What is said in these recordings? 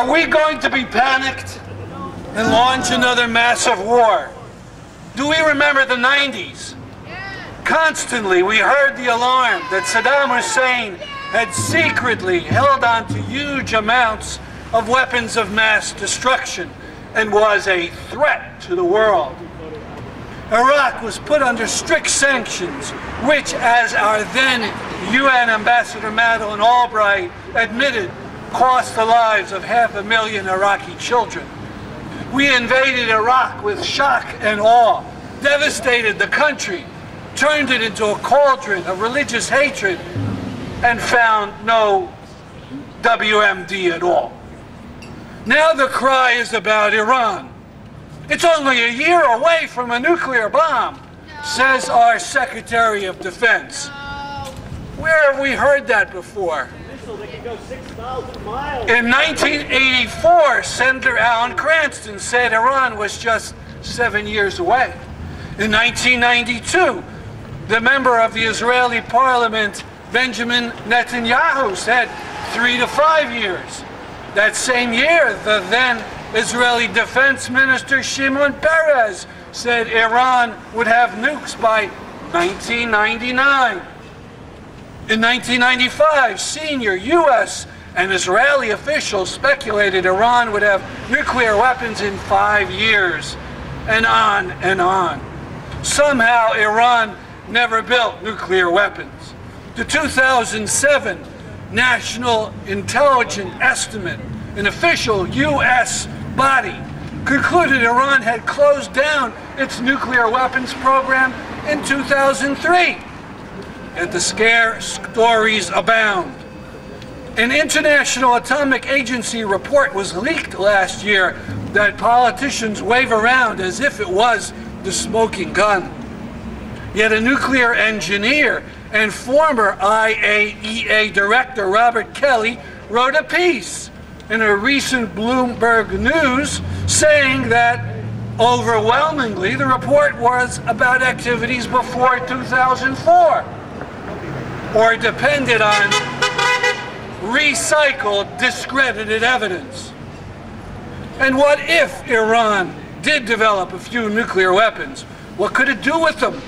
Are we going to be panicked and launch another massive war? Do we remember the 90s? Constantly we heard the alarm that Saddam Hussein had secretly held on to huge amounts of weapons of mass destruction and was a threat to the world. Iraq was put under strict sanctions, which, as our then UN Ambassador Madeleine Albright admitted, cost the lives of 500,000 Iraqi children. We invaded Iraq with shock and awe, devastated the country, turned it into a cauldron of religious hatred, and found no WMD at all. Now the cry is about Iran. It's only a year away from a nuclear bomb, says our Secretary of Defense. Where have we heard that before? In 1984, Senator Alan Cranston said Iran was just 7 years away. In 1992, the member of the Israeli parliament, Benjamin Netanyahu, said 3 to 5 years. That same year, the then Israeli Defense Minister Shimon Peres said Iran would have nukes by 1999. In 1995, senior U.S. and Israeli officials speculated Iran would have nuclear weapons in 5 years, and on and on. Somehow, Iran never built nuclear weapons. The 2007 National Intelligence Estimate, an official U.S. body, concluded Iran had closed down its nuclear weapons program in 2003. Yet the scare stories abound. An International Atomic Agency report was leaked last year that politicians wave around as if it was the smoking gun. Yet a nuclear engineer and former IAEA director Robert Kelly wrote a piece in a recent Bloomberg News saying that overwhelmingly the report was about activities before 2004 or depended on recycled, discredited evidence. And what if Iran did develop a few nuclear weapons? What could it do with them?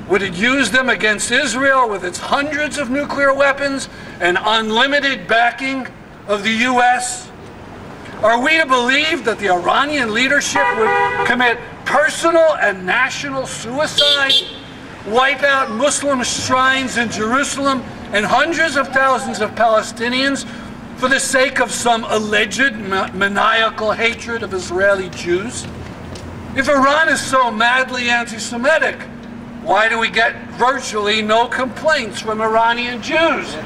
Would it use them against Israel with its hundreds of nuclear weapons and unlimited backing of the U.S.? Are we to believe that the Iranian leadership would commit personal and national suicide, wipe out Muslim shrines in Jerusalem and hundreds of thousands of Palestinians for the sake of some alleged maniacal hatred of Israeli Jews? If Iran is so madly anti-Semitic, why do we get virtually no complaints from Iranian Jews?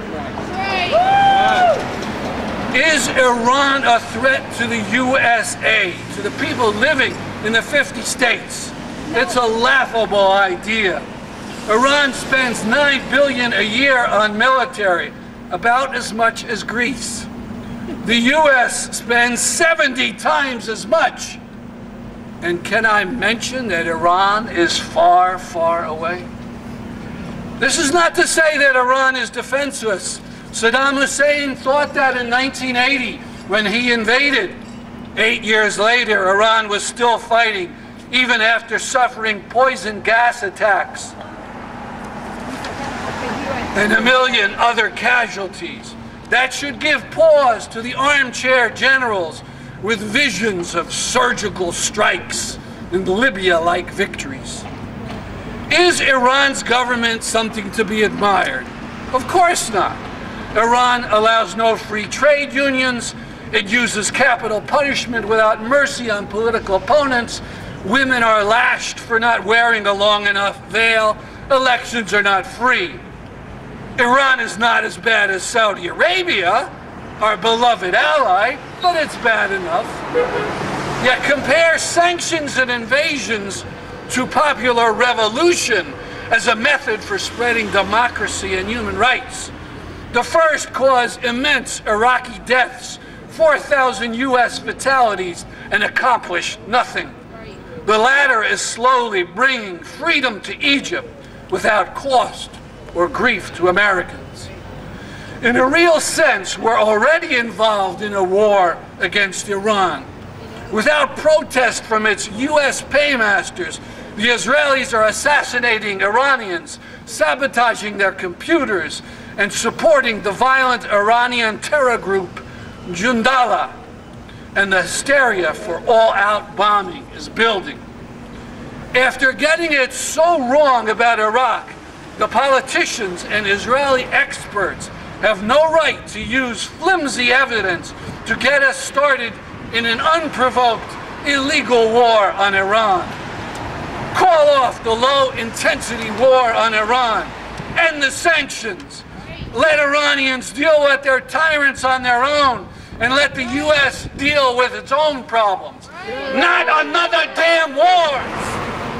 Is Iran a threat to the USA, to the people living in the 50 states? It's a laughable idea. Iran spends $9 billion a year on military, about as much as Greece. The US spends 70 times as much. And can I mention that Iran is far, far away? This is not to say that Iran is defenseless. Saddam Hussein thought that in 1980 when he invaded. 8 years later, Iran was still fighting, even after suffering poison gas attacks and 1 million other casualties. That should give pause to the armchair generals with visions of surgical strikes and Libya-like victories. Is Iran's government something to be admired? Of course not. Iran allows no free trade unions. It uses capital punishment without mercy on political opponents. Women are lashed for not wearing a long enough veil. Elections are not free. Iran is not as bad as Saudi Arabia, our beloved ally, but it's bad enough. Yet compare sanctions and invasions to popular revolution as a method for spreading democracy and human rights. The first caused immense Iraqi deaths, 4,000 U.S. fatalities, and accomplished nothing. The latter is slowly bringing freedom to Egypt without cost or grief to Americans. in a real sense, we're already involved in a war against Iran. Without protest from its U.S. paymasters, the Israelis are assassinating Iranians, sabotaging their computers, and supporting the violent Iranian terror group Jundala. And the hysteria for all-out bombing is building. After getting it so wrong about Iraq, the politicians and Israeli experts have no right to use flimsy evidence to get us started in an unprovoked, illegal war on Iran. Call off the low-intensity war on Iran. End the sanctions. Let Iranians deal with their tyrants on their own, and let the U.S. deal with its own problems. Not another damn war!